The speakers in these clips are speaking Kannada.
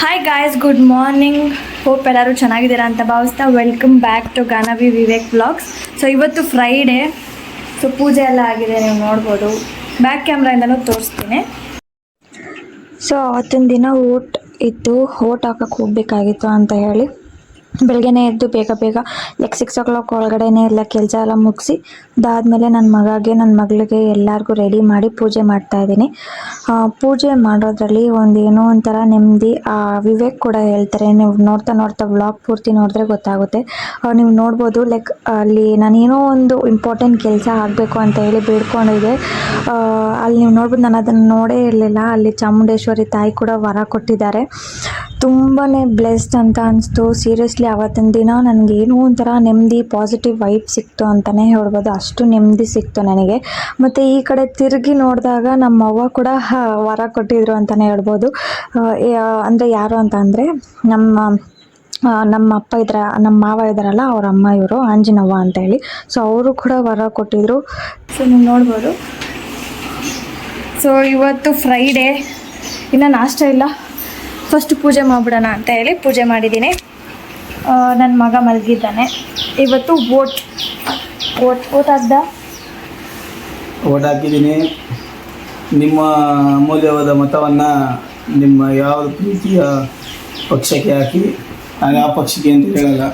Hi guys, good morning. Hope ಎಲ್ಲರೂ ಚೆನ್ನಾಗಿದ್ದೀರಾ ಅಂತ ಭಾವಿಸ್ತಾ welcome back to Ganavi Vivek vlogs. So ಇವತ್ತು ಫ್ರೈಡೇ, ಸೊ ಪೂಜೆ ಎಲ್ಲ ಆಗಿದೆ, ನೀವು ನೋಡ್ಬೋದು. ಬ್ಯಾಕ್ ಕ್ಯಾಮ್ರಾಯಿಂದನೂ ತೋರಿಸ್ತೀನಿ. ಸೊ ಅವತ್ತಿನ ದಿನ ಓಟ್ ಹಾಕಕ್ಕೆ ಹೋಗಬೇಕಾಗಿತ್ತು ಅಂತ ಹೇಳಿ ಬೆಳಗ್ಗೆನೇ ಎದ್ದು ಬೇಗ ಲೈಕ್ 6 o'clock ಒಳಗಡೆನೇ ಎಲ್ಲ ಕೆಲಸ ಎಲ್ಲ ಮುಗಿಸಿ ಅದಾದಮೇಲೆ ನನ್ನ ಮಗಳಿಗೆ ಎಲ್ಲರಿಗೂ ರೆಡಿ ಮಾಡಿ ಪೂಜೆ ಮಾಡ್ತಾ ಇದ್ದೀನಿ. ಪೂಜೆ ಮಾಡೋದ್ರಲ್ಲಿ ಏನೋ ಒಂಥರ ನೆಮ್ಮದಿ. ವಿವೇಕ್ ಕೂಡ ಹೇಳ್ತಾರೆ, ನೀವು ನೋಡ್ತಾ ವ್ಲಾಗ್ ಪೂರ್ತಿ ನೋಡಿದ್ರೆ ಗೊತ್ತಾಗುತ್ತೆ. ನೀವು ನೋಡ್ಬೋದು, ಲೈಕ್ ಅಲ್ಲಿ ನಾನೇನೋ ಒಂದು ಇಂಪಾರ್ಟೆಂಟ್ ಕೆಲಸ ಆಗಬೇಕು ಅಂತ ಹೇಳಿ ಬೇಡ್ಕೊಂಡಿದ್ದೆ. ಅಲ್ಲಿ ನೀವು ನೋಡ್ಬೋದು, ನಾನು ಅದನ್ನು ನೋಡೇ ಇರಲಿಲ್ಲ. ಅಲ್ಲಿ ಚಾಮುಂಡೇಶ್ವರಿ ತಾಯಿ ಕೂಡ ವರ ಕೊಟ್ಟಿದ್ದಾರೆ. ತುಂಬಾ ಬ್ಲೆಸ್ಡ್ ಅಂತ ಅನಿಸ್ತು. ಸೀರಿಯಸ್ಲಿ ಅವತ್ತಿನ ದಿನ ನನಗೆ ಏನೋ ಒಂಥರ ನೆಮ್ಮದಿ, ಪಾಸಿಟಿವ್ ವೈಬ್ ಸಿಕ್ತು ಅಂತಲೇ ಹೇಳ್ಬೋದು. ಅಷ್ಟು ನೆಮ್ಮದಿ ಸಿಕ್ತು ನನಗೆ. ಮತ್ತು ಈ ಕಡೆ ತಿರುಗಿ ನೋಡಿದಾಗ ನಮ್ಮ ಅವ್ವ ಕೂಡ ವರ ಕೊಟ್ಟಿದ್ರು ಅಂತಲೇ ಹೇಳ್ಬೋದು. ಅಂದರೆ ಯಾರು ಅಂತ ಅಂದರೆ ನಮ್ಮ ಅಪ್ಪ ನಮ್ಮ ಮಾವ ಇದ್ದಾರಲ್ಲ, ಅವ್ರ ಅಮ್ಮ, ಇವರು ಆಂಜಿನವ್ವ ಅಂತ ಹೇಳಿ. ಸೊ ಅವರು ಕೂಡ ವರ ಕೊಟ್ಟಿದ್ರು. ಸೊ ನೀವು ನೋಡ್ಬೋದು. ಸೊ ಇವತ್ತು ಫ್ರೈಡೇ, ಇನ್ನು ನಾಷ್ಟ ಇಲ್ಲ. ಫಸ್ಟ್ ಪೂಜೆ ಮಾಡಿಬಿಡೋಣ ಅಂತ ಹೇಳಿ ಪೂಜೆ ಮಾಡಿದ್ದೀನಿ. ನನ್ನ ಮಗ ಮಲಗಿದ್ದಾನೆ. ಇವತ್ತು ಓಟ್ ಹಾಕಿದ್ದೀನಿ. ನಿಮ್ಮ ಅಮೂಲ್ಯವಾದ ಮತವನ್ನು ನಿಮ್ಮ ಯಾವ ಪ್ರೀತಿಯ ಪಕ್ಷಕ್ಕೆ ಹಾಕಿ. ನಾನು ಯಾವ ಪಕ್ಷಕ್ಕೆ ಅಂತ ಹೇಳಲ್ಲ,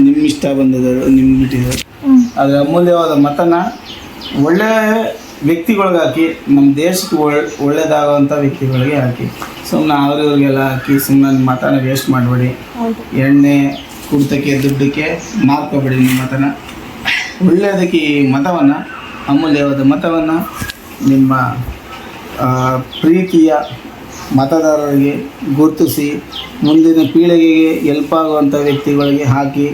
ನಿಮ್ಮ ಇಷ್ಟ ಬಂದದ್ದು ನಿಮ್ಗೆ ಬಿಟ್ಟಿದ್ದು. ಅದರ ಅಮೂಲ್ಯವಾದ ಮತನ ಒಳ್ಳೆಯ ವ್ಯಕ್ತಿಗಳಿಗೆ ಹಾಕಿ, ನಮ್ಮ ದೇಶಕ್ಕೆ ಒಳ್ಳೆಯದಾಗುವಂಥ ವ್ಯಕ್ತಿಗಳಿಗೆ ಹಾಕಿ. ಸುಮ್ಮನೆ ಅವ್ರಿಗೆಲ್ಲ ಹಾಕಿ ಸುಮ್ಮನೆ ಮತನ ವೇಸ್ಟ್ ಮಾಡಬೇಡಿ. ಎಣ್ಣೆ ಕುಡ್ತಕ್ಕೆ ದುಡ್ಡಕ್ಕೆ ಮಾರ್ಕೋಬೇಡಿ. ನಿಮ್ಮ ಮತನ ಒಳ್ಳೆಯದಕ್ಕೆ ಈ ಮತವನ್ನು, ಅಮೂಲ್ಯವಾದ ಮತವನ್ನು ನಿಮ್ಮ ಪ್ರೀತಿಯ ಮತದಾರರಿಗೆ ಗುರುತಿಸಿ ಮುಂದಿನ ಪೀಳಿಗೆಗೆ ಎಲ್ಪ್ ಆಗುವಂಥ ವ್ಯಕ್ತಿಗಳಿಗೆ ಹಾಕಿ.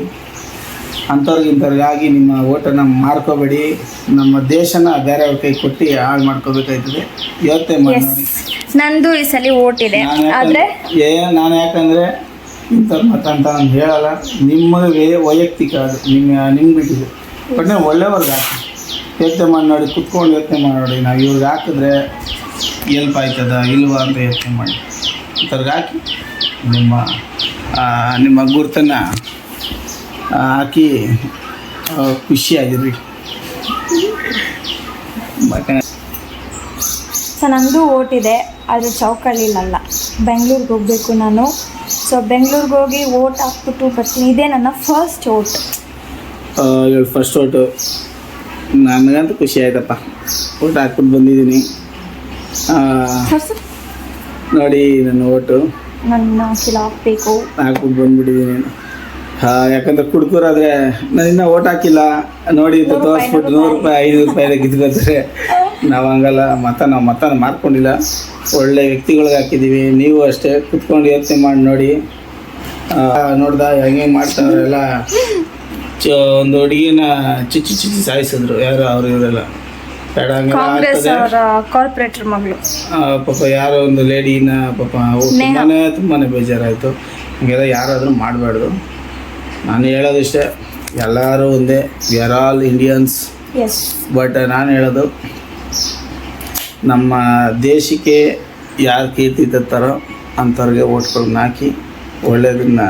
ಅಂಥವ್ರಿಗಿಂಥವ್ರಿಗಾಗಿ ನಿಮ್ಮ ಓಟನ್ನು ಮಾರ್ಕೋಬೇಡಿ. ನಮ್ಮ ದೇಶನ ಬೇರೆಯವ್ರ ಕೈ ಕೊಟ್ಟು ಹಾಳು ಮಾಡ್ಕೋಬೇಕಾಯ್ತದೆ. ಯೋಚನೆ ಮಾಡಿ. ನಂದು ಈ ಸಲ ಓಟ್ ಇದೆ. ಆದರೆ ನಾನು ಯಾಕಂದರೆ ಇಂಥ ಮತ ಅಂತ ನಾನು ಹೇಳಲ್ಲ, ನಿಮಗೆ ವೈಯಕ್ತಿಕ, ಅದು ನಿಮ್ಗೆ ಬಿಟ್ಟಿದೆ. ಬಟ್ ನೀವು ಒಳ್ಳೆಯವ್ರಿಗೆ ಹಾಕಿ ಯೋಚನೆ ಮಾಡಿ ನೋಡಿ, ಕುತ್ಕೊಂಡು ಯೋಚನೆ ಮಾಡಿ ನೋಡಿ. ನಾವು ಇವ್ರಿಗೆ ಹಾಕಿದ್ರೆ ಎಲ್ಪ್ ಆಯ್ತದ ಇಲ್ವಾ ಅಂತ ಯೋಚನೆ ಮಾಡಿ ಇಂಥವ್ರಿಗೆ ಹಾಕಿ ನಿಮ್ಮ ಗುರ್ತನ್ನು ಹಾಕಿ ಖುಷಿಯಾಗಿರ್ರಿ. ಸೊ ನಂದು ಓಟ್ ಇದೆ, ಆದರೆ ಚೌಕಳ್ಳಿಲಲ್ಲ, ಬೆಂಗಳೂರಿಗೆ ಹೋಗಬೇಕು ನಾನು. ಸೊ ಬೆಂಗಳೂರಿಗೆ ಹೋಗಿ ಓಟ್ ಹಾಕ್ಬಿಟ್ಟು ಬರ್ತೀನಿ. ಇದೇ ನನ್ನ ಫಸ್ಟ್ ಓಟ್. ಫಸ್ಟ್ ಓಟು ನನಗಂತೂ ಖುಷಿ ಆಯ್ತಪ್ಪ. ಓಟ್ ಹಾಕ್ಬಿಟ್ಟು ಬಂದಿದ್ದೀನಿ ನೋಡಿ. ನನ್ನ ಓಟು ನನ್ನ ಹಾಕಬೇಕು, ಹಾಕ್ಬಿಟ್ಟು ಬಂದುಬಿಟ್ಟಿದ್ದೀನಿ. ಯಾಕಂದ್ರೆ ಕುಡ್ಕೂರಾದರೆ ನಾನು ಇನ್ನೂ ಓಟ್ ಹಾಕಿಲ್ಲ ನೋಡಿ ತೋರಿಸ್ಬಿಟ್ಟು 100 ರೂಪಾಯಿ 500 ರೂಪಾಯಿ ಗಿದ್ಕೊತಾರೆ. ನಾವು ಹಂಗಲ್ಲ, ನಾವು ಮತನ ಮಾರ್ಕೊಂಡಿಲ್ಲ, ಒಳ್ಳೆ ವ್ಯಕ್ತಿಗಳಿಗೆ ಹಾಕಿದ್ದೀವಿ. ನೀವು ಅಷ್ಟೇ ಕುತ್ಕೊಂಡು ಯೋಚನೆ ಮಾಡಿ ನೋಡಿ. ನೋಡ್ದ ಹೆಂಗೆ ಮಾಡ್ತಾವ್ರೆ ಎಲ್ಲ. ಒಂದು ಹುಡುಗಿನ ಚಿಚ್ಚಿ ಸಾಯಿಸಿದ್ರು, ಯಾರು ಅವರು ಇವರೆಲ್ಲ ಬೇಡ ಕಾರ್ಪೊರೇಟರ್ ಮಗಳು ಪಾಪ. ಯಾರೋ ಒಂದು ಲೇಡಿನ ಪಾಪ ತುಂಬಾ ಬೇಜಾರಾಯಿತು. ಹಂಗೆಲ್ಲ ಯಾರಾದರೂ ಮಾಡಬಾರ್ದು. ನಾನು ಹೇಳೋದಿಷ್ಟೇ, ಎಲ್ಲರೂ ಒಂದೇ, we are all Indians. But ನಾನು ಹೇಳೋದು, ನಮ್ಮ ದೇಶಕ್ಕೆ ಯಾರು ಕೀರ್ತಿ ತರ್ತಾರೋ ಅಂಥವ್ರಿಗೆ ಓಟ್ಗಳನ್ನ ಹಾಕಿ ಒಳ್ಳೆಯದನ್ನು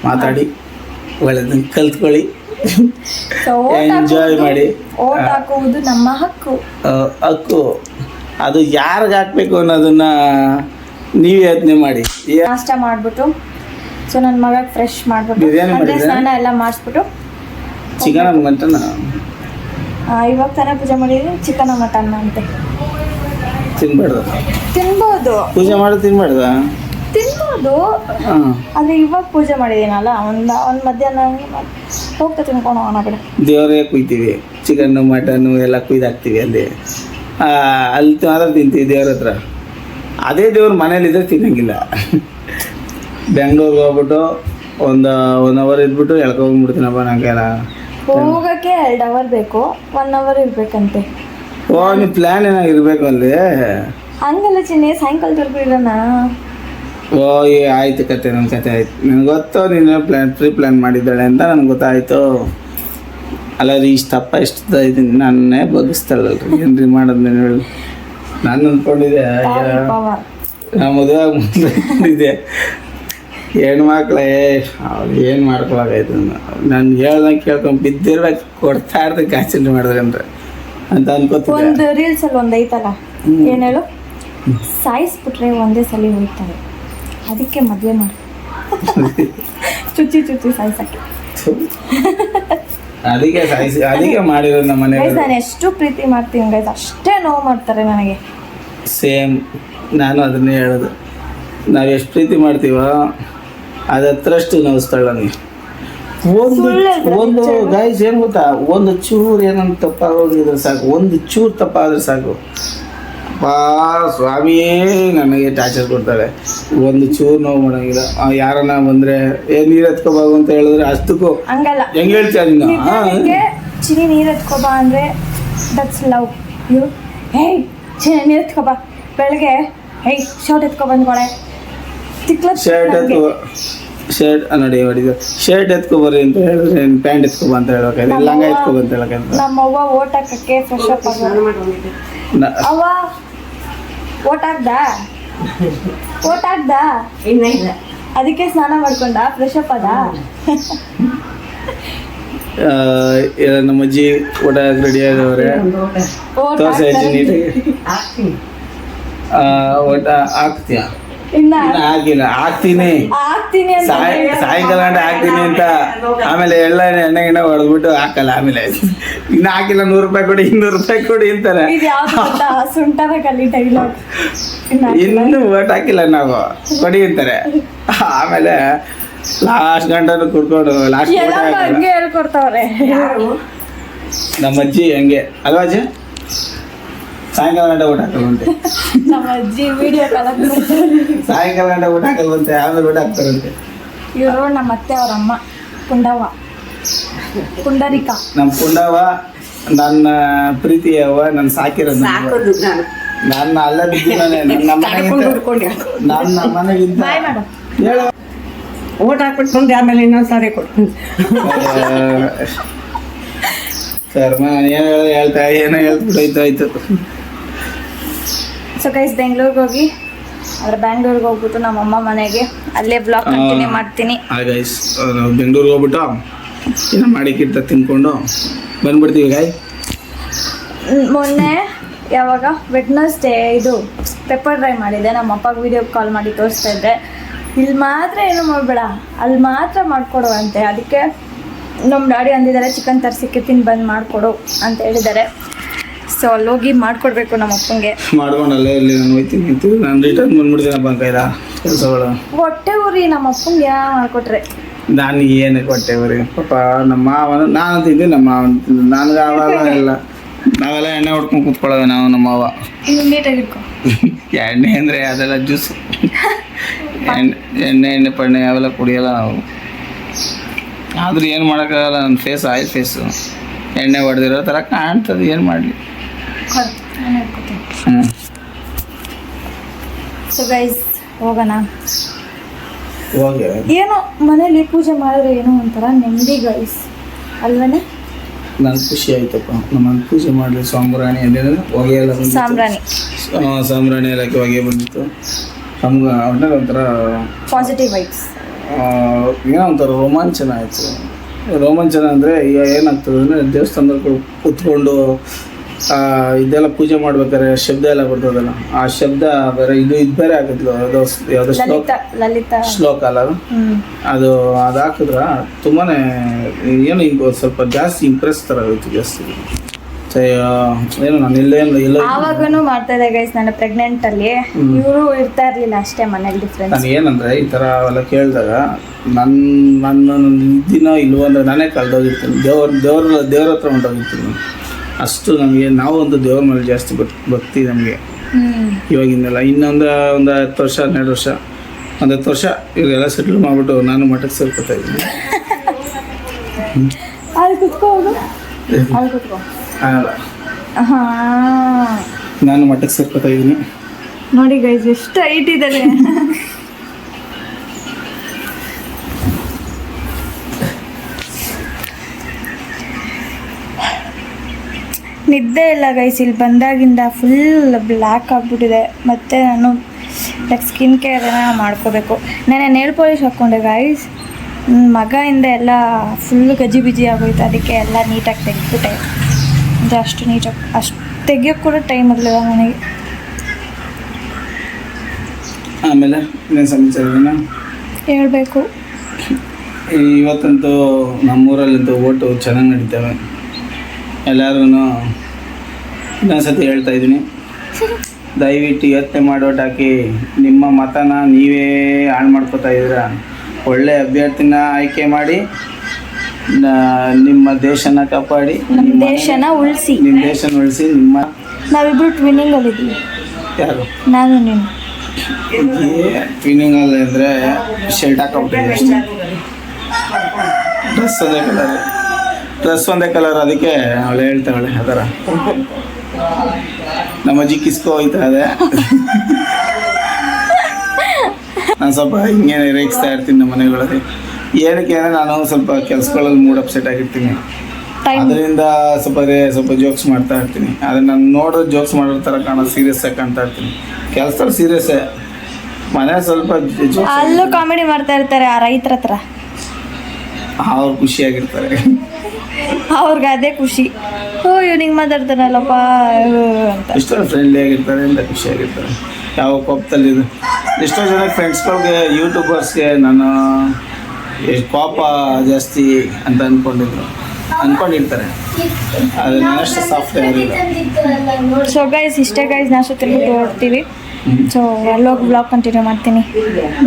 ಮಾತಾಡಿ, ಒಳ್ಳೆಯದನ್ನು ಕಲ್ತ್ಕೊಳ್ಳಿ, ಎಂಜಾಯ್ ಮಾಡಿ. ಓಟ್ ಹಾಕುವುದು ನಮ್ಮ ಹಕ್ಕು. ಅದು ಯಾರಿಗೆ ಹಾಕಬೇಕು ಅನ್ನೋದನ್ನು ನೀವು ಯೋಚನೆ ಮಾಡಿ. ನಾಷ್ಟ ಮಾಡಿಬಿಟ್ಟು, ಸೊ ನನ್ನ ಮಗ ಫ್ರೆಶ್ ಮಾಡಿಬಿಟ್ಟು ಸ್ನಾನ ಎಲ್ಲ ಮಾಡಿಸ್ಬಿಟ್ಟು ಚಿಕನ್ ಮಟನ್ ಇವಾಗ ತಾನೇ ಪೂಜೆ ಮಾಡಿದ್ದೀನಿ. ಚಿಕನ್ ಮಟನ್ ಅಂತೆ ತಿನ್ಬೋದು, ಪೂಜೆ ಮಾಡಿ ತಿನ್ಬಾರ್ದ? ತಿನ್ಬೋದು, ಆದರೆ ಇವಾಗ ಪೂಜೆ ಮಾಡಿದ್ದೀನಲ್ಲ, ಒಂದು ಮಧ್ಯಾಹ್ನ ಹೋಗ್ತಾ ತಿನ್ಕೊಂಡು ಹೋಗೋಣ ಬಿಡಿ. ದೇವರೇ ಕುಯ್ತೀವಿ, ಚಿಕನ್ನು ಮಟನ್ನು ಎಲ್ಲ ಕುಯ್ದು ಹಾಕ್ತೀವಿ. ಅಲ್ಲಿ ಮಾತ್ರ ತಿಂತೀವಿ ದೇವ್ರ ಹತ್ರ. ಅದೇ ದೇವ್ರ ಮನೇಲಿದ್ದರೆ ತಿನ್ನಂಗಿಲ್ಲ. ಬೆಂಗಳೂರಿಗೆ ಹೋಗ್ಬಿಟ್ಟು ಒಂದು 1 hour ಇದ್ಬಿಟ್ಟು ಎಳ್ಕೊಂಡ್ಬಿಡ್ತೀನಪ್ಪ. ನಂಗೆಲ್ಲ ಹೋಗೋಕ್ಕೆ 2 hour ಬೇಕು, 1 hour ಇರ್ಬೇಕಂತೆ. ನೀವು ಪ್ಲ್ಯಾನ್ ಏನಾಗಿ ಇರಬೇಕು ಅಲ್ಲಿ. ಹಂಗಲ್ಲ ಚಿನ್ನಿ, ಸಾಯಂಕಾಲದವರೆಗೂ ಇರೋಣ. ಆಯಿತು, ಕತೆ ನನ್ನ ಕತೆ ಆಯ್ತು. ನನಗೆ ಗೊತ್ತು ನೀನು ಪ್ಲಾನ್ ಮಾಡಿದ್ದಾಳೆ ಅಂತ ನನಗೆ ಗೊತ್ತಾಯಿತು. ಅಲ್ಲ ರೀ, ಇಷ್ಟಪ್ಪ ಇಷ್ಟು ಇದ್ದೀನಿ, ನನ್ನೇ ಬಗ್ಗಿಸ್ತಾಳಲ್ರಿ. ಏನ್ರಿ ಮಾಡೋದು ಹೇಳಿ. ನಾನು ಅಂದ್ಕೊಂಡಿದ್ದೆ ಪವರ್. ನಾ ಮದುವೆ ಮುಂದೆ ಹೆಣ್ಮಕ್ಳೇ ಅವ್ರು ಏನು ಮಾಡ್ಕೊಳಕಾಯ್ತು ನಾನು ಹೇಳ್ದಂಗೆ ಕೇಳ್ಕೊಂಡು ಬಿದ್ದಿರ್ಬೇಕು ಕೊಡ್ತಾ ಇರ್ಬೇಕು ಆಕ್ಸಿಡೆಂಟ್ ಮಾಡಿದ್ರಂದ್ರೆ ಅಂತ ಅನ್ಕೋತಿದ್ದೆ. ಒಂದು ರೀಲ್ಸ್ ಅಲ್ಲಿ ಒಂದು ಐತಲ್ಲ, ಏನ್ ಹೇಳು, ಸಾಯಿಸ್ಬಿಟ್ರೆ ಒಂದೇ ಸಲ ಹೋಗ್ತಾರೆ, ಅದಕ್ಕೆ ಮದುವೆ ಮಾಡಿ ಚುಚ್ಚಿ ಚುಚ್ಚಿ ಸಾಯಿಸಕ್ಕೆ. ಅದಕ್ಕೆ ಮಾಡಿರೋದು ನಮ್ಮ ಮನೆ. ನಾನು ಎಷ್ಟು ಪ್ರೀತಿ ಮಾಡ್ತೀನಿ ಗೈಸ್, ಅಷ್ಟೇ ನೋವು ಮಾಡ್ತಾರೆ ನನಗೆ. ಸೇಮ್ ನಾನು ಅದನ್ನೇ ಹೇಳೋದು, ನಾವು ಎಷ್ಟು ಪ್ರೀತಿ ಮಾಡ್ತೀವೋ ಅದು ಹತ್ರಷ್ಟು ನೋವಿಸ್ತಾಳೆ ನನಗೆ. ಒಂದು ಗಾಯ್ಸ್ ಏನು ಗೊತ್ತಾ, ಒಂದು ಚೂರು ಏನಂತ ತಪ್ಪಾಗೋಗಿದ್ರೆ ಸಾಕು, ಒಂದು ಚೂರು ತಪ್ಪಾದ್ರೆ ಸಾಕು, ಬಾ ಸ್ವಾಮಿಯೇ ನನಗೆ ಟಾರ್ಚರ್ ಕೊಡ್ತಾಳೆ. ಒಂದು ಚೂರು ನೋವು ಮಾಡೋಂಗಿಲ್ಲ. ಯಾರನ್ನ ಬಂದರೆ ನೀರು ಎತ್ಕೋಬಾಗು ಅಂತ ಹೇಳಿದ್ರೆ ಅಷ್ಟಕ್ಕೂ ಹಂಗಲ್ಲ, ಹೆಂಗೆ ಹೇಳ್ತೀಯ ನೀನು? ಚಿನಿ ನೀರು ಎತ್ಕೋಬಾ ಅಂದರೆ ದಟ್ಸ್ ಲವ್. ಯು ಹೇ ಚಿನಿ ನೀರು ಎತ್ಕೋಬಾ, ಬೆಳಗ್ಗೆ ಹೇ ಶರ್ಟ್ ಎತ್ಕೊಬಂದ್ಕೊಳೆ, ಶರ್ಟ್ ನೋಡಿ ಹೊಡಿದ ಶರ್ಟ್ ಎತ್ಕೊಬರ್ರಿ ಅಂತ ಹೇಳಿದ್ರೆ ಪ್ಯಾಂಟ್ ಎತ್ಕೊಬ ಅಂತ ಹೇಳ್ಬೇಕಾದ್ರೆ, ಲಂಗ ಎತ್ಕೊಬ ಅಂತ ಹೇಳಕ್ಕೆ. ನಮ್ಮವ್ವ ಓಟ್ ಹಾಕಕ್ಕೆ ಫ್ರೆಶ್ ಅಪ್ ಅವ್ವ ಓಟ್ ಹಾಕ್ದ ಅದಕ್ಕೆ ಸ್ನಾನ ಮಾಡ್ಕೊಂಡ ಫ್ರೆಶ್ ಅಪ್ ಅದ. ನಮ್ಮ ಅಜ್ಜಿ ಊಟ ರೆಡಿ ಆಗವ್ರೆ, ದೋಸೆ ಅಜ್ಜಿ ನೀಟಾಗಿ ಊಟ ಹಾಕ್ತೀಯ? ಇನ್ನ ಹಾಕಿಲ್ಲ, ಹಾಕ್ತೀನಿ ಸಾಯಂಕಾಲ ಗಂಟೆ ಹಾಕ್ತೀನಿ ಅಂತ. ಆಮೇಲೆ ಎಣ್ಣೆ ಹೊಡೆದ್ಬಿಟ್ಟು ಹಾಕಲ್ಲ. ಆಮೇಲೆ ಇನ್ನು ಹಾಕಿಲ್ಲ, 100 ರೂಪಾಯಿ ಕೊಡಿ, 200 ರೂಪಾಯಿ ಕೊಡಿ ಅಂತಾರೆ. ಇನ್ನೂ ಓಟ್ ಹಾಕಿಲ್ಲ ನಾವು ಕೊಡಿ ಅಂತಾರೆ. ಆಮೇಲೆ ಲಾಸ್ಟ್ ಗಂಟೆ ಕುಡ್ಕೊಂಡು ಲಾಸ್ಟ್ ಹೇಳ್ಕೊಡ್ತಾವ್ರೆ ನಮ್ಮ ಅಜ್ಜಿ ಹೆಂಗೆ ಅಲ್ವಾ ಅಜ್ಜಿ? ಸಾಯಂಕಾಲ ಗಂಟೆ ಊಟ ಹಾಕಲ್ವಂತೆ, ನಮ್ಮ ಅಜ್ಜಿ ವಿಡಿಯೋ ಸಾಯಂಕಾಲ ಗಂಟೆ ಊಟ ಹಾಕಲ್ವಂತೆ, ಆಮೇಲೆ ಊಟ ಹಾಕ್ತಾರಂತೆ. ಇವರು ನಮ್ಮ ಅತ್ತೆ ಅವ್ರ ಅಮ್ಮ ಪುಂಡರಿಕಾ. ನಮ್ಮ ಪುಂಡವ ನನ್ನ ಪ್ರೀತಿಯವ, ನನ್ನ ಸಾಕಿರೋದು. ನನ್ನ ಅಲ್ಲ ಬಿದ್ದಿದ್ದಾನೆ, ನನ್ನ ಮನೆಗಿಂತ ಹೇಳ ಓಟ್ ಹಾಕ್ಬಿಟ್ಟು ಬಂದೆ, ಆಮೇಲೆ ಇನ್ನೊಂದು ಸಾರಿ ಕೊಡ್ತೀನಿ. ಸರ್ ಏನೋ ಹೇಳ್ಬಿಟ್ಟು ಆಯ್ತು. ಸೊ ಗೈಸ್, ಬೆಂಗಳೂರಿಗೆ ಹೋಗಿ ಬ್ಯಾಂಗ್ಳೂರಿಗೆ ಹೋಗ್ಬಿಟ್ಟು ನಮ್ಮಮ್ಮ ಮನೆಗೆ ಅಲ್ಲೇ ಬ್ಲಾಗ್ ಕಂಟಿನ್ಯೂ ಮಾಡ್ತೀನಿ. ಗೈಸ್, ನಾವು ಬೆಂಗಳೂರಿಗೆ ಹೋಗ್ಬಿಟ್ಟು ಏನೋ ಮಾಡಿಕ್ಕಿರ್ತ ತಿನ್ಕೊಂಡು ಬಂದ್ಬಿಡ್ತೀವಿ ಗಾಯ್. ಮೊನ್ನೆ ಯಾವಾಗ ವೆಡ್ನಸ್ಡೇ ಇದು ಪೆಪ್ಪರ್ ಡ್ರೈ ಮಾಡಿದೆ, ನಮ್ಮ ಅಪ್ಪಗೆ ವಿಡಿಯೋ ಕಾಲ್ ಮಾಡಿ ತೋರಿಸ್ತಾ ಇದ್ದೆ. ಇಲ್ಲಿ ಮಾತ್ರ ಏನು ಮಾಡಬೇಡ, ಅಲ್ಲಿ ಮಾತ್ರ ಮಾಡಿಕೊಡುವಂತೆ. ಅದಕ್ಕೆ ನಮ್ಮ ಡ್ಯಾಡಿ ಅಂದಿದ್ದಾರೆ ಚಿಕನ್ ತರಿಸಿಕ್ಕೆ ತಿಂದು ಬಂದು ಮಾಡಿಕೊಡು ಅಂತ ಹೇಳಿದ್ದಾರೆ. ಸೊ ಅಲ್ಲಿ ಹೋಗಿ ಮಾಡಿಕೊಡ್ಬೇಕು ನಮ್ಮ ಅಪ್ಪಂಗೆ. ಮಾಡ್ಕೊಂಡಲ್ಲೇ ಇಲ್ಲಿ ನಾನು ಹೋಗ್ತೀನಿ, ನಾನು ರಿಟರ್ನ್ ಬಂದ್ಬಿಡ್ತೀನಿ ಬಂಕೈದ ಕೆಲಸಗಳು. ಹೊಟ್ಟೆ ಊರಿ ನಮ್ಮ ಅಪ್ಪಂಗೆ ಮಾಡಿಕೊಟ್ರೆ ನಾನು ಏನಕ್ಕೆ ಹೊಟ್ಟೆ ಊರಿ ಪಾಪ. ನಮ್ಮ ಮಾವನ ನಾನು ತಿಂದು, ನಮ್ಮ ಮಾವನ ತಿಂದು, ನನಗೆ ಆವಾಗ ಎಲ್ಲ ನಾವೆಲ್ಲ ಎಣ್ಣೆ ಹೊಡ್ಕೊಂಡು ಕೂತ್ಕೊಳ್ಳೋದು ನಾವು. ನಮ್ಮ ಮಾವ ನೀಟಾಗಿ ಇಟ್ಕೊ. ಎಣ್ಣೆ ಅಂದರೆ ಅದೆಲ್ಲ ಜ್ಯೂಸು, ಎಣ್ಣೆ ಪಣ್ಣೆ ಅವೆಲ್ಲ ಕುಡಿಯೋಲ್ಲ ನಾವು. ಆದರೂ ಏನು ಮಾಡೋಕ್ಕಾಗಲ್ಲ, ನನ್ನ ಫೇಸ್ ಆಯಿಲ್ ಫೇಸು, ಎಣ್ಣೆ ಹೊಡೆದಿರೋ ಥರ ಕಾಣ್ತದೆ, ಏನು ಮಾಡಲಿ. ಸೊ ಗೈಸ್, ಹೋಗೋಣ. ಹೋಗಿ ಏನೋ ಮನೇಲಿ ಪೂಜೆ ಮಾಡಿದ್ರೆ ಏನೋ ಒಂಥರ ನೆಮ್ಮದಿ ಗೈಸ್, ಅಲ್ವೇ? ನನಗೆ ಖುಷಿ ಆಯ್ತಪ್ಪ. ನಮ್ಮನ್ನು ಪೂಜೆ ಮಾಡಲಿ, ಸಾಂಬ್ರಾಣಿ ಅದೇನು ಹೊಗೆ ಎಲ್ಲ ಸಾಂಬ್ರಾಣಿ ಎಲ್ಲಕ್ಕೆ ಹೊಗೆ ಬಂದಿತ್ತು. ನಮ್ಗೆ ಒಟ್ಟಲ್ಲಿ ಒಂಥರ ಪಾಸಿಟಿವ್ ವೈಬ್ಸ್, ಏನೋ ಒಂಥರ ರೋಮಾಂಚನ ಆಯಿತು. ರೋಮಾಂಚನ ಅಂದರೆ ಈಗ ಏನಾಗ್ತದೆ ಅಂದರೆ, ದೇವಸ್ಥಾನದಲ್ಲಿ ಕೂತ್ಕೊಂಡು ಇದೆಲ್ಲ ಪೂಜೆ ಮಾಡ್ಬೇಕಾದ್ರೆ ಶಬ್ದ ಎಲ್ಲ ಬರ್ತದಲ್ಲ, ಆ ಶಬ್ದ ಬೇರೆ ಇದು ಬೇರೆ ಆಗಿದ್ಲು. ಯಾವುದೋ ಶ್ಲೋಕ ಅಲ್ಲ ಅದು ಹಾಕಿದ್ರೆ ತುಂಬಾ ಏನು ಹಿಂಗೆ ಸ್ವಲ್ಪ ಜಾಸ್ತಿ ಇಂಪ್ರೆಸ್ ಥರ ಆಗುತ್ತೆ ಜಾಸ್ತಿ. ಏನು ನಾನು ಎಲ್ಲ ಆವಾಗನೂ ಮಾಡ್ತಾ ಇದ್ದೆ ಗೈಸ್. ನಾನು ಪ್ರೆಗ್ನೆಂಟ್ ಅಲ್ಲಿ ಇವರು ಇರ್ತಾ ಇರ್ಲಿಲ್ಲ ಅಷ್ಟೇ ಮನೇಲಿ ಡಿಫ್ರೆನ್ಸ್. ನಾನು ಏನಂದ್ರೆ ಈ ಥರ ಅವೆಲ್ಲ ಕೇಳಿದಾಗ ನನ್ನ ದಿನ ಇಲ್ವ ಅಂದ್ರೆ ನಾನೇ ಕಳೆದೋಗಿರ್ತೀನಿ, ದೇವ್ರ ಹತ್ರ ಹೊಂಟೋಗಿರ್ತೀನಿ. ಅಷ್ಟು ನಮಗೆ ನಾವು ಒಂದು ದೇವ್ರ ಮೇಲೆ ಜಾಸ್ತಿ ಭಕ್ತಿ ನಮಗೆ ಇವಾಗಿಂದೆಲ್ಲ. ಇನ್ನೊಂದು 10 ವರ್ಷ 12 ವರ್ಷ 10 ವರ್ಷ ಇವರೆಲ್ಲ ಸೆಟ್ಲ್ ಮಾಡಿಬಿಟ್ಟು ನಾನು ಮಠಕ್ಕೆ ಸೇರ್ಕೊತಾ ಇದ್ದೀನಿ. ಆಗಲ್ಲ, ನಾನು ಮಠಕ್ಕೆ ಸೇರ್ಕೊತಾ ಇದ್ದೀನಿ. ನೋಡಿ ಗೈಸ್ ಎಷ್ಟು ಹೈಟ್ ಇದ್ದಾರೆ. ನಿದ್ದೆ ಇಲ್ಲ ಗೈಸ್, ಇಲ್ಲಿ ಬಂದಾಗಿಂದ ಫುಲ್ ಬ್ಲ್ಯಾಕ್ ಆಗಿಬಿಟ್ಟಿದೆ. ಮತ್ತು ನಾನು ಲೈಕ್ ಸ್ಕಿನ್ ಕೇರ್ ಮಾಡ್ಕೋಬೇಕು. ನಾನು ನೇಲ್ ಪಾಲಿಶ್ ಹಾಕ್ಕೊಂಡೆ ಗೈಸ್, ಮಗಯಿಂದ ಎಲ್ಲ ಫುಲ್ ಗಜಿ ಬಿಜಿ ಆಗೋಯ್ತು. ಅದಕ್ಕೆ ಎಲ್ಲ ನೀಟಾಗಿ ತೆಗೆದ್ಬಿಟ್ಟೆ. ಅಂದರೆ ಅಷ್ಟು ನೀಟಾಗಿ ಅಷ್ಟು ತೆಗಿಯೋಕ್ಕೆ ಕೂಡ ಟೈಮ್ ಇರಲಿಲ್ಲ ನನಗೆ. ಆಮೇಲೆ ಇನ್ನೇನು ಸಮಾಚಾರ ಹೇಳ್ಬೇಕು. ಇವತ್ತಂತೂ ನಮ್ಮೂರಲ್ಲಂತೂ ಓಟು ಚೆನ್ನಾಗಿ ನಡೀತವೆ. ಎಲ್ಲರೂ ಇನ್ನೊಂದ್ಸತಿ ಹೇಳ್ತಾ ಇದ್ದೀನಿ, ದಯವಿಟ್ಟು ಯೋಚನೆ ಮಾಡಿ ಓಟ್ ಹಾಕಿ. ನಿಮ್ಮ ಮತನ ನೀವೇ ಹಾಳು ಮಾಡ್ಕೋತಾ ಇದ್ದೀರಾ. ಒಳ್ಳೆ ಅಭ್ಯರ್ಥಿನ ಆಯ್ಕೆ ಮಾಡಿ ನಿಮ್ಮ ದೇಶನ ಕಾಪಾಡಿ, ನಮ್ಮ ದೇಶನ ಉಳಿಸಿ, ನಿಮ್ಮ ದೇಶನ ಉಳಿಸಿ. ನಿಮ್ಮ ನಾವಿಬ್ರು ಟ್ವಿನ್ನಿಂಗಲ್ಲಿದ್ದೀವಿ. ಯಾರು? ನಾನು ನೀನು ಟ್ವಿನ್ನಿಂಗಲ್ಲಿ ಅಂದರೆ ಶರ್ಟ್ ಹಾಕೊಂಬಿಟ್ಟಿದೆ ಅಷ್ಟೇ. ಡ್ರೆಸ್ ಒಂದೇ ಕಲರ್ ಅದಕ್ಕೆ ಅವಳು ಹೇಳ್ತಾಳೆ ಅದರ. ನಮ್ಮ ಅಜ್ಜಿ ಕಿಸ್ಕೋ ಹೋಯ್ತಾ ಇದೆ. ನಾನು ಸ್ವಲ್ಪ ಹಿಂಗೆ ರೇಗಿಸ್ತಾ ಇರ್ತೀನಿ ನಮ್ಮ ಮನೆಗಳಲ್ಲಿ. ಏನಕ್ಕೆ ಅಂದರೆ ನಾನು ಸ್ವಲ್ಪ ಕೆಲಸಗಳಲ್ಲಿ ಮೂಡ್ ಅಪ್ಸೆಟ್ ಆಗಿರ್ತೀನಿ. ಅದರಿಂದ ಸ್ವಲ್ಪ ಜೋಕ್ಸ್ ಮಾಡ್ತಾ ಇರ್ತೀನಿ. ಆದರೆ ನಾನು ನೋಡೋದು ಜೋಕ್ಸ್ ಮಾಡೋ ಥರ ಕಾಣೋದು ಸೀರಿಯಸ್ ಆಗಿ ಕಾಣ್ತಾ ಇರ್ತೀನಿ. ಕೆಲಸದಲ್ಲಿ ಸೀರಿಯಸ್ಸೇ, ಮನೆ ಸ್ವಲ್ಪ ಅಲ್ಲೂ ಕಾಮಿಡಿ ಮಾಡ್ತಾ ಇರ್ತಾರೆ ಆ ರೈತರ ಹತ್ರ. ಅವ್ರು ಖುಷಿಯಾಗಿರ್ತಾರೆ, ಅವ್ರಿಗೆ ಅದೇ ಖುಷಿ. ಓ ಇವ್ನಿಗೆ ಮಾತಾಡ್ತಾನಲ್ಲಪ್ಪ ಅಂತ. ಎಷ್ಟೋ ಫ್ರೆಂಡ್ಲಿ ಆಗಿರ್ತಾರೆ ಅಂತ ಖುಷಿಯಾಗಿರ್ತಾರೆ. ಯಾವ ಕೋಪದಲ್ಲಿ ಇದು ಎಷ್ಟೋ ಜನ ಫ್ರೆಂಡ್ಸ್ಗಳಿಗೆ ಯೂಟ್ಯೂಬರ್ಸ್ಗೆ ನಾನು ಕೋಪ ಜಾಸ್ತಿ ಅಂತ ಅಂದ್ಕೊಂಡಿರ್ತಾರೆ. ಆದರೆ ನಾನಷ್ಟು ಸಾಫ್ಟ್ ಯಾರಿಲ್ಲ. ಸೊ ಗೈಸ್ ಇಷ್ಟೇ ಗೈಸ್, ನಾವು ತಿರುಗಿ ಹೊರಡ್ತೀವಿ. ಸೊ ಅಲ್ಲೋಗಿ ಬ್ಲಾಗ್ ಕಂಟಿನ್ಯೂ ಮಾಡ್ತೀನಿ.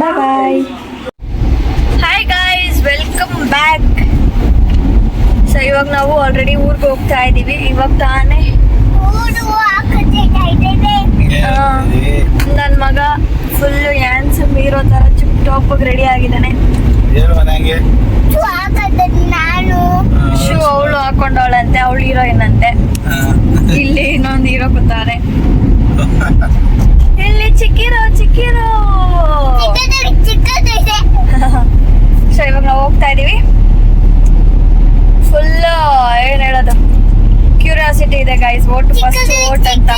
Bye bye. Hi guys, welcome back. So ಇವಾಗ ನಾವು ಆಲ್ರೆಡಿ ಊರಿಗೆ ಹೋಗ್ತಾ ಇದ್ದೀವಿ. ಇವಾಗ ತಾನೇ ನನ್ನ ಮಗ ಫುಲ್ಲು ಹ್ಯಾಂಡ್ಸಮ್ ಹೀರೋ ಥರ ಚಿಪ್ ಟಾಪಿಗೆ ರೆಡಿ ಆಗಿದ್ದಾನೆ. ಶೂ ಅವಳು ಹಾಕೊಂಡವಳಂತೆ, ಅವಳು ಹೀರೋಯಿನ್ ಅಂತೆ. ಇಲ್ಲಿ ಇನ್ನೊಂದು ಹೀರೋ ಕೂತಾರೆ. ಇಲ್ಲಿ ಚಿಕ್ಕಿರೋ ಸೊ ಇವಾಗ ನಾವು ಹೋಗ್ತಾ ಇದೀವಿ. ಫುಲ್ ಏನ್ ಹೇಳೋದು, ಕ್ಯೂರಿಯಾಸಿಟಿ ಇದೆ ಗೈಸ್. ಓಟ್ ಫಸ್ಟ್ ಓಟ್ ಅಂತ.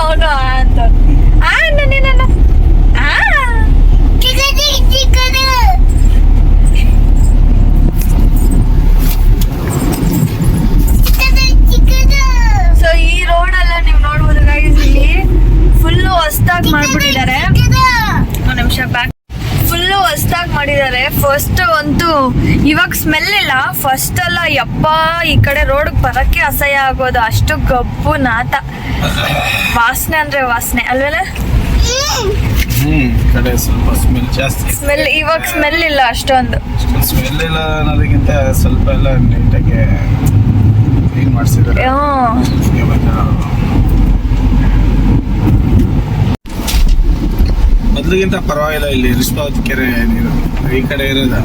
ಅವನು ಅಂತ ನೀನು ಸೊ ಈ ರೋಡ್ ಎಲ್ಲ ನೀವು ನೋಡ್ಬೋದು ಗೈಸ್. ಇಲ್ಲಿ ಫುಲ್ಲು ಹೊಸ್ದಾಗಿ ಮಾಡ್ಬಿಟ್ಟಿದ್ದಾರೆ. ಒಂದು ನಿಮಿಷ ಬ್ಯಾಕ್. ಫುಲ್ಲು ಹೊಸ್ದಾಗಿ ಮಾಡಿದ್ದಾರೆ. ಫಸ್ಟ್ ಅಂತೂ ಇವಾಗ ಸ್ಮೆಲ್ ಇಲ್ಲ. ಫಸ್ಟ್ ಎಲ್ಲ ಯಪ್ಪ ಈ ಕಡೆ ರೋಡ್ಗೆ ಬರಕ್ಕೆ ಅಸಹ್ಯ ಆಗೋದು, ಅಷ್ಟು ಗಬ್ಬು ನಾತ ವಾಸನೆ ಅಂದ್ರೆ ವಾಸನೆ ಅಲ್ವೇಲೆ. ಕಡೆ ಸ್ವಲ್ಪ ಸ್ಮೆಲ್ ಜಾಸ್ತಿ. ಸ್ಮೆಲ್ ಇವಾಗ ಸ್ಮೆಲ್ ಇಲ್ಲ ಅಷ್ಟೊಂದು. ಸ್ಮೆಲ್ ಇಲ್ಲ ಅನ್ನೋದಕ್ಕಿಂತ ಸ್ವಲ್ಪ ಎಲ್ಲ ನೀಟಾಗಿ ಕ್ಲೀನ್ ಮಾಡಿಸಿದ್ದಾರೆ. ಮೊದಲಿಗಿಂತ ಪರವಾಗಿಲ್ಲ. ಇಲ್ಲಿ ರಿಸ್ಪಾವತಿ ಕೆರೆ ನೀರು ಈ ಕಡೆ ಇರೋದ.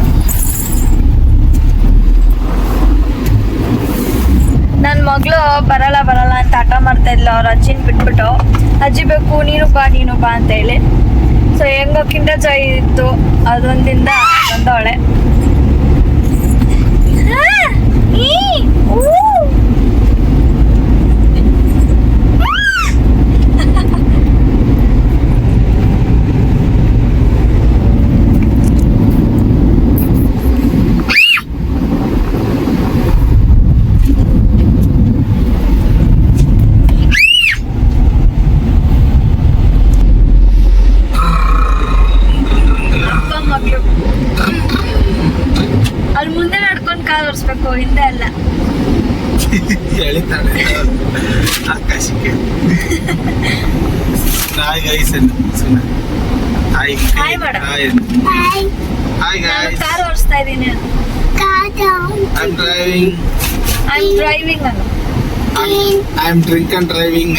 ನನ್ನ ಮಗಳು ಬರಲ್ಲ ಅಂತ ಆಟ ಮಾಡ್ತಾ ಇದ್ಲು. ಅವ್ರ ಅಜ್ಜಿನ ಬಿಟ್ಬಿಟ್ಟು, ಅಜ್ಜಿ ಬೇಕು ನೀನು ಬಾ ಅಂತ ಹೇಳಿ. ಸೊ ಹೆಂಗೋ ಕಿಂಡರ್ ಜಾಯ್ ಇತ್ತು, ಅದೊಂದಿಂದ ಬಂದವಳೆ. ಅಲ್ಲಿ ಮುಂದೆ ನಡ್ಕೊಂಡು ಕಾಲು ಒರೆಸ್ಬೇಕು, ಹಿಂದೆ ಅಲ್ಲ. ಎಳಿತಾಳೆ ಆಕಾಶಕ್ಕೆ. Hi guys, hi madam. Hi guys, car ಓಡಿಸ್ತಾ ಇದ್ದೀನಿ. I'm driving. ಅನ್ನು I'm drink and driving.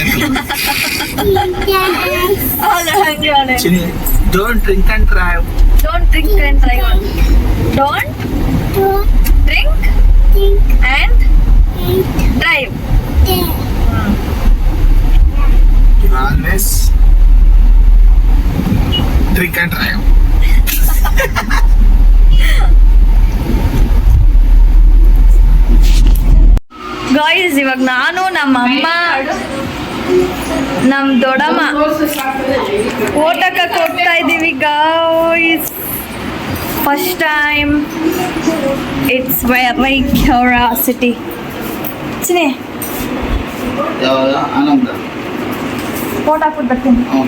Don't drink and drive. Don't drink and drive. Don't drink and drive. You always drink and drive. ಇವಾಗ ನಾನು ನಮ್ಮ ಅಮ್ಮ ನಮ್ಮ ದೊಡ್ಡಮ್ಮ ಓಟಕ್ಕೆ ಹೋಗ್ತಾ ಇದ್ದೀವಿ guys. First time, it's very curiosity. Chini ಯಾವಾಗ ಆನಂದ ಫೋಟೋ ಹಾಕ್ಬಿಟ್ಟು ಬರ್ತೀನಿ.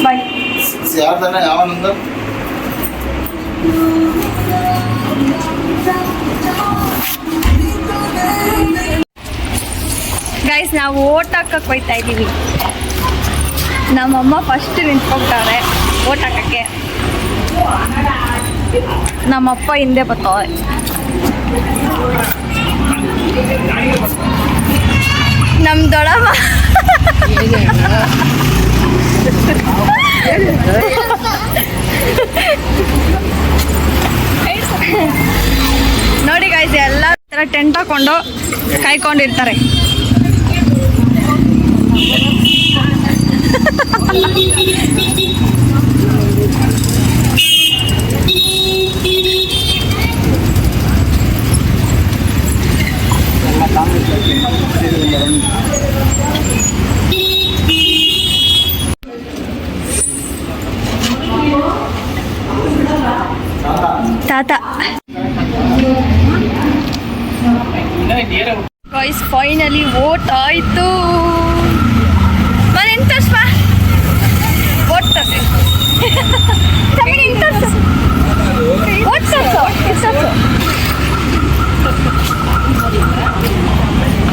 ಬಾಯ್. ಯಾರ್ದಾನ ಯಾವ ಆನಂದ? ಗೈಸ್ ನಾವು ಓಟ್ ಹಾಕಕ್ಕೆ ಹೋಗ್ತಾ ಇದ್ದೀವಿ. ನಮ್ಮಮ್ಮ ಫಸ್ಟ್ ನಿಂತ್ಕೊಂತಾರೆ ಓಟ್ ಹಾಕಕ್ಕೆ, ನಮ್ಮಪ್ಪ ಹಿಂದೆ ಬರ್ತಾವೆ. ನಮ್ಮ ದೊಡ್ಡಮ್ಮ ನೋಡಿ ಗೈಸ್ ಎಲ್ಲ ಥರ ಟೆಂಟ್ ಹಾಕೊಂಡು ಕಾಯ್ಕೊಂಡಿರ್ತಾರೆ. ತಾತ ಗೈಸ್ ಫೈನಲಿ ವೋಟ್ ಆಯಿತು. ಮನೆ ಇಂಟ್ರೆಸ್ಟ್ ಬಾ ವೋಟ್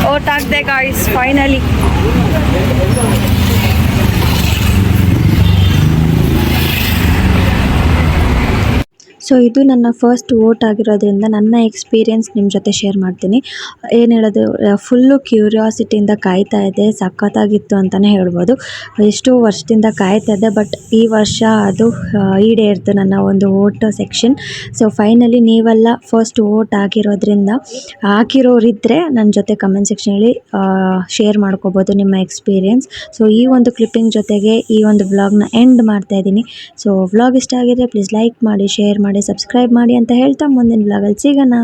ವೋಟ್ ಹಾಕ್ದೆ ಗೈಸ್ ಫೈನಲಿ. ಸೊ ಇದು ನನ್ನ ಫಸ್ಟ್ ವೋಟ್ ಆಗಿರೋದ್ರಿಂದ ನನ್ನ ಎಕ್ಸ್ಪೀರಿಯೆನ್ಸ್ ನಿಮ್ಮ ಜೊತೆ ಶೇರ್ ಮಾಡ್ತೀನಿ. ಏನು ಹೇಳೋದು, ಫುಲ್ಲು ಕ್ಯೂರಿಯಾಸಿಟಿಯಿಂದ ಕಾಯ್ತಾ ಇದ್ದೆ, ಸಖತ್ತಾಗಿತ್ತು ಅಂತಲೇ ಹೇಳ್ಬೋದು. ಎಷ್ಟೋ ವರ್ಷದಿಂದ ಕಾಯ್ತಾ ಇದ್ದೆ, ಬಟ್ ಈ ವರ್ಷ ಅದು ಈಡೇರಿತು ನನ್ನ ಒಂದು ವೋಟ್ ಸೆಕ್ಷನ್. ಸೊ ಫೈನಲಿ ನೀವೆಲ್ಲ ಫಸ್ಟ್ ವೋಟ್ ಹಾಕಿರೋರಿದ್ದರೆ ನನ್ನ ಜೊತೆ ಕಮೆಂಟ್ ಸೆಕ್ಷನಲ್ಲಿ ಶೇರ್ ಮಾಡ್ಕೋಬೋದು ನಿಮ್ಮ ಎಕ್ಸ್ಪೀರಿಯೆನ್ಸ್. ಸೊ ಈ ಒಂದು ಕ್ಲಿಪ್ಪಿಂಗ್ ಜೊತೆಗೆ ಈ ಒಂದು ವ್ಲಾಗ್ನ ಎಂಡ್ ಮಾಡ್ತಾ ಇದ್ದೀನಿ. ಸೊ ವ್ಲಾಗ್ ಇಷ್ಟ ಆಗಿದ್ರೆ ಪ್ಲೀಸ್ ಲೈಕ್ ಮಾಡಿ, ಶೇರ್ ಮಾಡಿ, ಸಬ್ಸ್ಕ್ರೈಬ್ ಮಾಡಿ ಅಂತ ಹೇಳ್ತಾ ಮುಂದಿನ ವ್ಲಾಗಲ್ಲಿ ಸಿಗೋಣ.